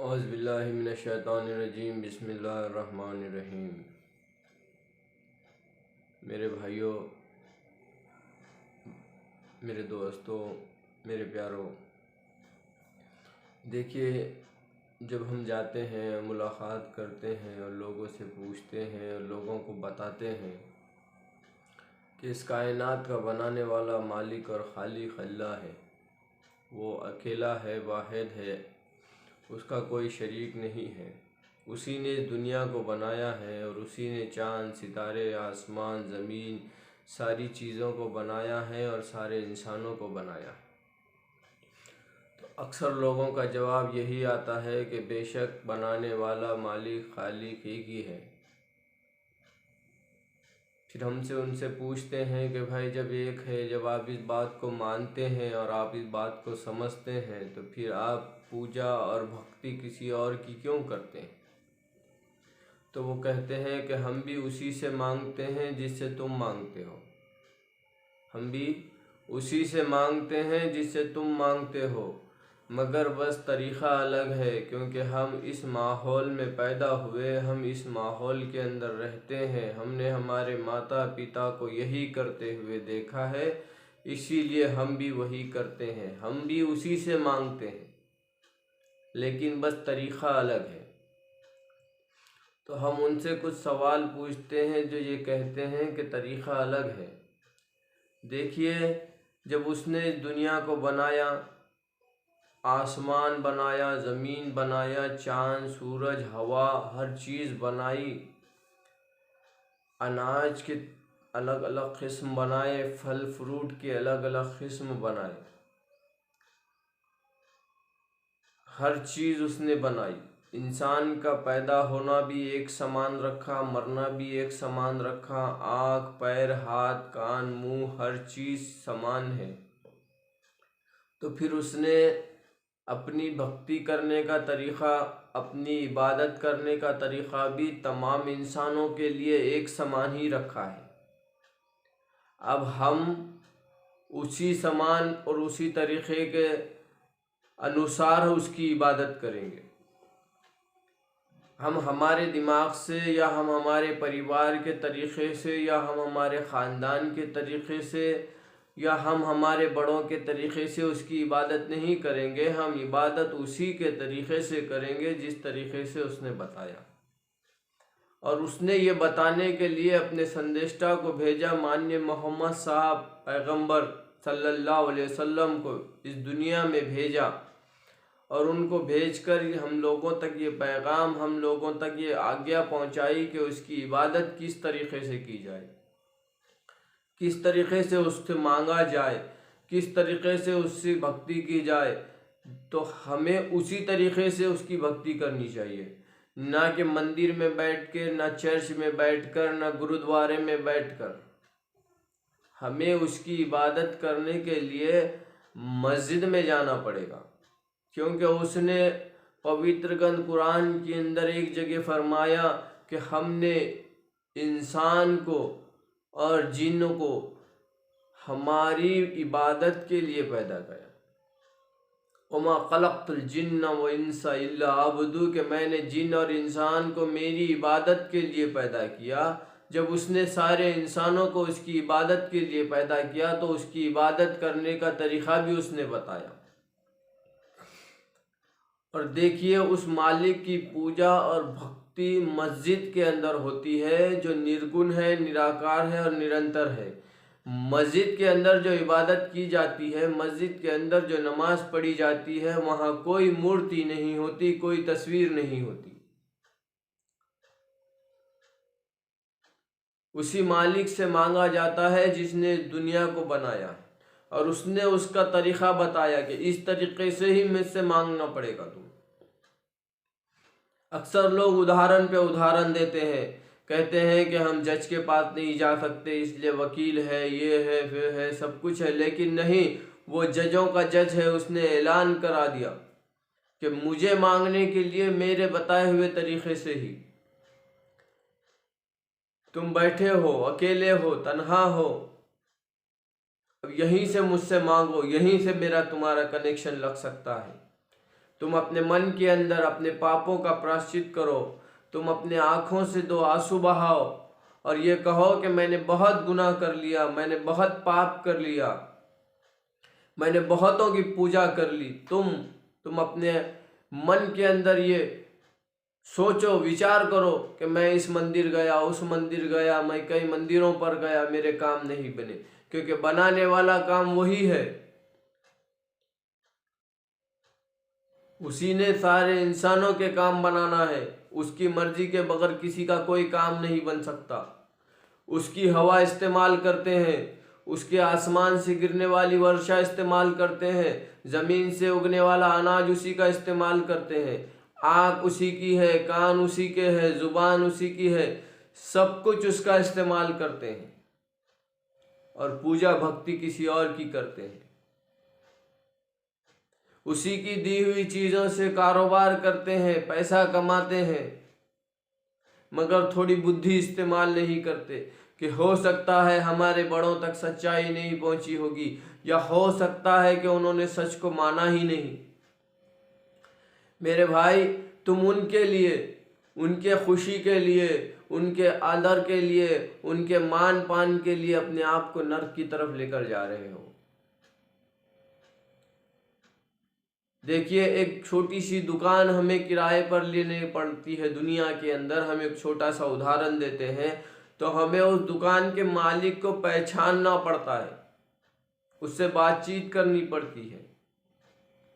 औज़ुबिल्लाहिमिनश्शैतानिर्रजीम बिस्मिल्लाहिर्रहमानिर्रहीम। मेरे भाइयों, मेरे दोस्तों, मेरे प्यारों, देखिए, जब हम जाते हैं, मुलाकात करते हैं और लोगों से पूछते हैं और लोगों को बताते हैं कि इस कायनात का बनाने वाला मालिक और खालिक अल्लाह है, वो अकेला है, वाहिद है, उसका कोई शरीक नहीं है। उसी ने दुनिया को बनाया है और उसी ने चाँद, सितारे, आसमान, ज़मीन, सारी चीज़ों को बनाया है और सारे इंसानों को बनाया है। तो अक्सर लोगों का जवाब यही आता है कि बेशक बनाने वाला मालिक खालिक एक ही है। फिर हमसे उनसे पूछते हैं कि भाई, जब एक है, जब आप इस बात को मानते हैं और आप इस बात को समझते हैं, तो फिर आप पूजा और भक्ति किसी और की क्यों करते हैं? तो वो कहते हैं कि हम भी उसी से मांगते हैं जिससे तुम मांगते हो, हम भी उसी से मांगते हैं जिससे तुम मांगते हो, मगर बस तरीक़ा अलग है, क्योंकि हम इस माहौल में पैदा हुए, हम इस माहौल के अंदर रहते हैं, हमने हमारे माता पिता को यही करते हुए देखा है, इसीलिए हम भी वही करते हैं, हम भी उसी से मांगते हैं, लेकिन बस तरीक़ा अलग है। तो हम उनसे कुछ सवाल पूछते हैं जो ये कहते हैं कि तरीक़ा अलग है। देखिए, जब उसने दुनिया को बनाया, आसमान बनाया, ज़मीन बनाया, चाँद, सूरज, हवा, हर चीज़ बनाई, अनाज के अलग अलग किस्म बनाए, फल फ्रूट के अलग अलग किस्म बनाए, हर चीज़ उसने बनाई। इंसान का पैदा होना भी एक समान रखा, मरना भी एक समान रखा, आँख, पैर, हाथ, कान, मुंह, हर चीज़ समान है। तो फिर उसने अपनी भक्ति करने का तरीक़ा, अपनी इबादत करने का तरीक़ा भी तमाम इंसानों के लिए एक समान ही रखा है। अब हम उसी समान और उसी तरीक़े के अनुसार उसकी इबादत करेंगे। हम हमारे दिमाग से या हम हमारे परिवार के तरीक़े से या हम हमारे ख़ानदान के तरीक़े से या हम हमारे बड़ों के तरीक़े से उसकी इबादत नहीं करेंगे। हम इबादत उसी के तरीक़े से करेंगे जिस तरीक़े से उसने बताया। और उसने ये बताने के लिए अपने संदेष्टा को भेजा, माननीय मोहम्मद साहब पैगंबर सल्लल्लाहु अलैहि वसल्लम को इस दुनिया में भेजा, और उनको भेजकर हम लोगों तक ये पैगाम, हम लोगों तक ये आज्ञा पहुंचाई कि उसकी इबादत किस तरीक़े से की जाए, किस तरीक़े से उससे मांगा जाए, किस तरीक़े से उससे भक्ति की जाए। तो हमें उसी तरीक़े से उसकी भक्ति करनी चाहिए, ना कि मंदिर में बैठ के, ना चर्च में बैठकर, ना गुरुद्वारे में बैठकर। हमें उसकी इबादत करने के लिए मस्जिद में जाना पड़ेगा, क्योंकि उसने पवित्र ग्रंथ कुरान के अंदर एक जगह फरमाया कि हमने इंसान को और जिन्न को हमारी इबादत के लिए पैदा किया। वमा खलक़्तुल जिन्न व इंसा इल्ला अब्दू, कि मैंने जिन और इंसान को मेरी इबादत के लिए पैदा किया। जब उसने सारे इंसानों को उसकी इबादत के लिए पैदा किया, तो उसकी इबादत करने का तरीक़ा भी उसने बताया। और देखिए, उस मालिक की पूजा और भक्ति मस्जिद के अंदर होती है, जो निर्गुण है, निराकार है और निरंतर है। मस्जिद के अंदर जो इबादत की जाती है, मस्जिद के अंदर जो नमाज पढ़ी जाती है, वहाँ कोई मूर्ति नहीं होती, कोई तस्वीर नहीं होती। उसी मालिक से मांगा जाता है जिसने दुनिया को बनाया, और उसने उसका तरीक़ा बताया कि इस तरीक़े से ही मुझसे मांगना पड़ेगा तुम। अक्सर लोग उदाहरण पे उदाहरण देते हैं, कहते हैं कि हम जज के पास नहीं जा सकते, इसलिए वकील है, ये है, फिर है, सब कुछ है। लेकिन नहीं, वो जजों का जज है, उसने ऐलान करा दिया कि मुझे मांगने के लिए मेरे बताए हुए तरीक़े से ही। तुम बैठे हो, अकेले हो, तन्हा हो, अब यहीं से मुझसे मांगो, यहीं से मेरा तुम्हारा कनेक्शन लग सकता है। तुम अपने मन के अंदर अपने पापों का प्रायश्चित करो। तुम अपने आँखों से 2 आंसू बहाओ और ये कहो कि मैंने बहुत गुनाह कर लिया, मैंने बहुत पाप कर लिया, मैंने बहुतों की पूजा कर ली। तुम अपने मन के अंदर ये सोचो, विचार करो कि मैं इस मंदिर गया, उस मंदिर गया, मैं कई मंदिरों पर गया, मेरे काम नहीं बने, क्योंकि बनाने वाला काम वही है। उसी ने सारे इंसानों के काम बनाना है। उसकी मर्जी के बगैर किसी का कोई काम नहीं बन सकता। उसकी हवा इस्तेमाल करते हैं, उसके आसमान से गिरने वाली वर्षा इस्तेमाल करते हैं, ज़मीन से उगने वाला अनाज उसी का इस्तेमाल करते हैं। आँख उसी की है, कान उसी के है, जुबान उसी की है, सब कुछ उसका इस्तेमाल करते हैं और पूजा भक्ति किसी और की करते हैं। उसी की दी हुई चीज़ों से कारोबार करते हैं, पैसा कमाते हैं, मगर थोड़ी बुद्धि इस्तेमाल नहीं करते कि हो सकता है हमारे बड़ों तक सच्चाई नहीं पहुंची होगी, या हो सकता है कि उन्होंने सच को माना ही नहीं। मेरे भाई, तुम उनके लिए, उनके खुशी के लिए, उनके आदर के लिए, उनके मान पान के लिए अपने आप को नर्क की तरफ लेकर जा रहे हो। देखिए, एक छोटी सी दुकान हमें किराए पर लेने पड़ती है दुनिया के अंदर। हम एक छोटा सा उदाहरण देते हैं तो हमें उस दुकान के मालिक को पहचानना पड़ता है, उससे बातचीत करनी पड़ती है,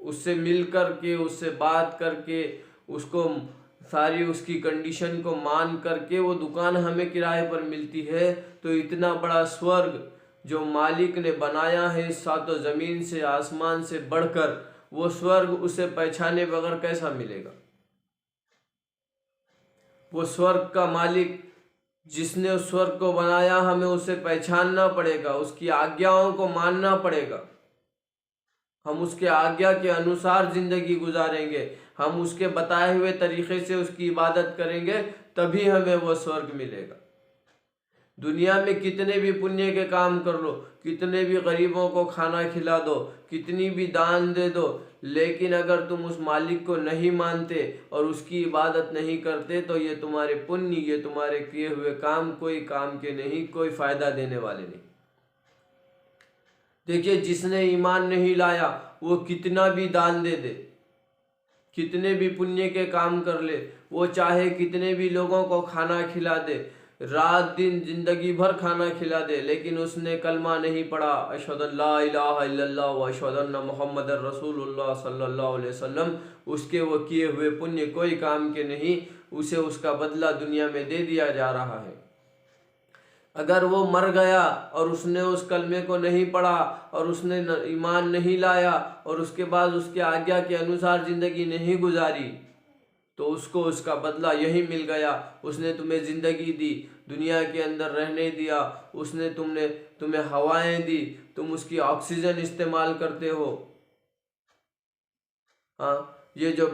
उससे मिल कर के, उससे बात करके, उसको सारी उसकी कंडीशन को मान करके वो दुकान हमें किराए पर मिलती है। तो इतना बड़ा स्वर्ग जो मालिक ने बनाया है सातों ज़मीन से आसमान से बढ़कर, वो स्वर्ग उसे पहचाने बगैर कैसा मिलेगा? वो स्वर्ग का मालिक जिसने उस स्वर्ग को बनाया, हमें उसे पहचानना पड़ेगा, उसकी आज्ञाओं को मानना पड़ेगा। हम उसके आज्ञा के अनुसार जिंदगी गुजारेंगे, हम उसके बताए हुए तरीके से उसकी इबादत करेंगे, तभी हमें वो स्वर्ग मिलेगा। दुनिया में कितने भी पुण्य के काम कर लो, कितने भी गरीबों को खाना खिला दो, कितनी भी दान दे दो, लेकिन अगर तुम उस मालिक को नहीं मानते और उसकी इबादत नहीं करते तो ये तुम्हारे पुण्य, ये तुम्हारे किए हुए काम कोई काम के नहीं, कोई फायदा देने वाले नहीं। देखिए, जिसने ईमान नहीं लाया वो कितना भी दान दे दे, कितने भी पुण्य के काम कर ले, वो चाहे कितने भी लोगों को खाना खिला दे, रात दिन जिंदगी भर खाना खिला दे, लेकिन उसने कलमा नहीं पढ़ा, अशहदु अल्ला इलाहा इल्लल्लाह व अशहदु अन्ना मुहम्मदर रसूलुल्लाह सल्लल्लाहु अलैहि वसल्लम, उसके वो किए हुए पुण्य कोई काम के नहीं, उसे उसका बदला दुनिया में दे दिया जा रहा है। अगर वो मर गया और उसने उस कलमे को नहीं पढ़ा और उसने ईमान नहीं लाया और उसके बाद उसके आज्ञा के अनुसार ज़िंदगी नहीं गुजारी, तो उसको उसका बदला यही मिल गया। उसने तुम्हें ज़िंदगी दी, दुनिया के अंदर रहने दिया, उसने तुम्हें हवाएं दी, तुम उसकी ऑक्सीजन इस्तेमाल करते हो। हाँ, ये जो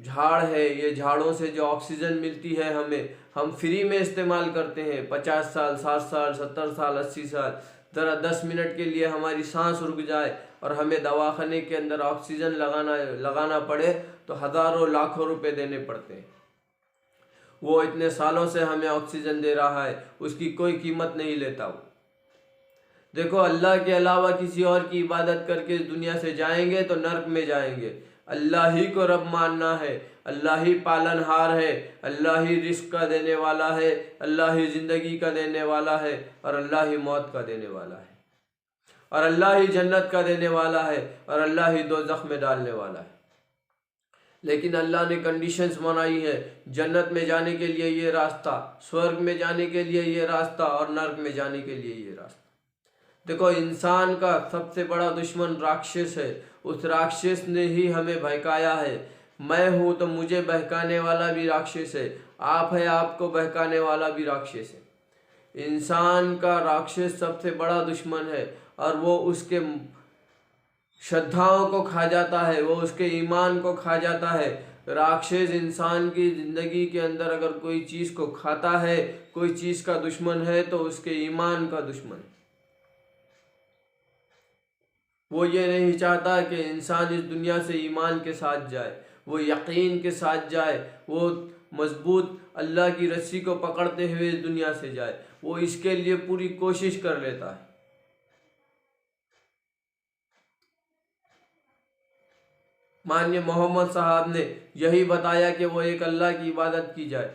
झाड़ है, ये झाड़ों से जो ऑक्सीजन मिलती है हमें, हम फ्री में इस्तेमाल करते हैं। 50 साल, 60 साल, 70 साल, 80 साल, ज़रा 10 मिनट के लिए हमारी सांस रुक जाए और हमें दवाखाने के अंदर ऑक्सीजन लगाना पड़े तो हज़ारों लाखों रुपए देने पड़ते हैं। वो इतने सालों से हमें ऑक्सीजन दे रहा है, उसकी कोई कीमत नहीं लेता वो। देखो, अल्लाह के अलावा किसी और की इबादत करके इस दुनिया से जाएंगे तो नर्क में जाएंगे। अल्लाह ही को रब मानना है, अल्लाह ही पालनहार है, अल्लाह ही रिस्क का देने वाला है, अल्लाह ही ज़िंदगी का देने वाला है और अल्लाह ही मौत का देने वाला है, और अल्लाह ही जन्नत का देने वाला है और अल्लाह ही दोज़ख में डालने वाला है। लेकिन अल्लाह ने कंडीशंस बनाई है, जन्नत में जाने के लिए ये रास्ता, स्वर्ग में जाने के लिए ये रास्ता और नर्क में जाने के लिए ये रास्ता। देखो, इंसान का सबसे बड़ा दुश्मन राक्षस है। उस राक्षस ने ही हमें बहकाया है। मैं हूँ तो मुझे बहकाने वाला भी राक्षस है, आप है, आपको बहकाने वाला भी राक्षस है। इंसान का राक्षस सबसे बड़ा दुश्मन है और वो उसके श्रद्धाओं को खा जाता है, वो उसके ईमान को खा जाता है। राक्षस इंसान की ज़िंदगी के अंदर अगर कोई चीज़ को खाता है, कोई चीज़ का दुश्मन है, तो उसके ईमान का दुश्मन है। वो ये नहीं चाहता कि इंसान इस दुनिया से ईमान के साथ जाए, वो यकीन के साथ जाए, वो मजबूत अल्लाह की रस्सी को पकड़ते हुए इस दुनिया से जाए, वो इसके लिए पूरी कोशिश कर लेता है। माननीय मोहम्मद साहब ने यही बताया कि वो एक अल्लाह की इबादत की जाए,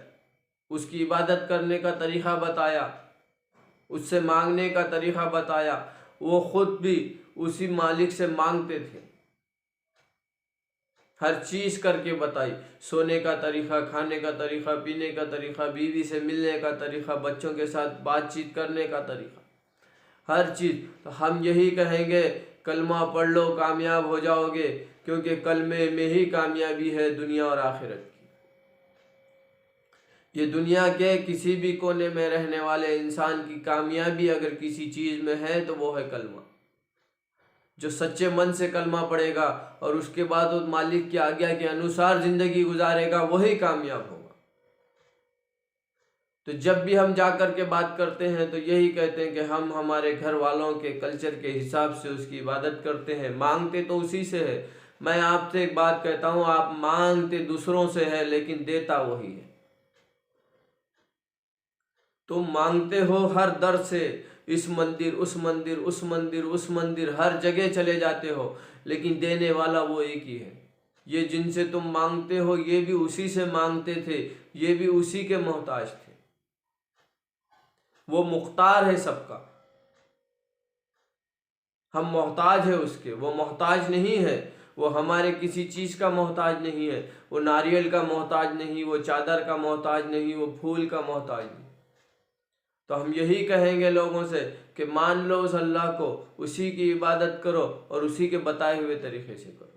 उसकी इबादत करने का तरीक़ा बताया, उससे मांगने का तरीक़ा बताया। वो ख़ुद भी उसी मालिक से मांगते थे, हर चीज़ करके बताई, सोने का तरीक़ा, खाने का तरीक़ा, पीने का तरीक़ा, बीवी से मिलने का तरीक़ा, बच्चों के साथ बातचीत करने का तरीक़ा, हर चीज़। तो हम यही कहेंगे कलमा पढ़ लो कामयाब हो जाओगे, क्योंकि कलमे में ही कामयाबी है दुनिया और आखिरत की। ये दुनिया के किसी भी कोने में रहने वाले इंसान की कामयाबी अगर किसी चीज़ में है तो वो है कलमा। जो सच्चे मन से कलमा पढ़ेगा और उसके बाद उस मालिक की आज्ञा के अनुसार ज़िंदगी गुजारेगा, वही कामयाब होगा। तो जब भी हम जा कर के बात करते हैं तो यही कहते हैं कि हम हमारे घर वालों के कल्चर के हिसाब से उसकी इबादत करते हैं, मांगते तो उसी से है। मैं आपसे एक बात कहता हूँ, आप मांगते दूसरों से है लेकिन देता वही है। तुम मांगते हो हर दर से, इस मंदिर उस मंदिर, उस मंदिर उस मंदिर, हर जगह चले जाते हो, लेकिन देने वाला वो एक ही है। ये जिनसे तुम मांगते हो ये भी उसी से मांगते थे, ये भी उसी के मोहताज थे। वो मुख्तार है सबका, हम मोहताज है उसके, वो मोहताज नहीं है। वो हमारे किसी चीज़ का मोहताज नहीं है, वो नारियल का मोहताज नहीं, वो चादर का मोहताज नहीं, वो फूल का मोहताज नहीं। तो हम यही कहेंगे लोगों से कि मान लो उस अल्लाह को, उसी की इबादत करो और उसी के बताए हुए तरीके से करो।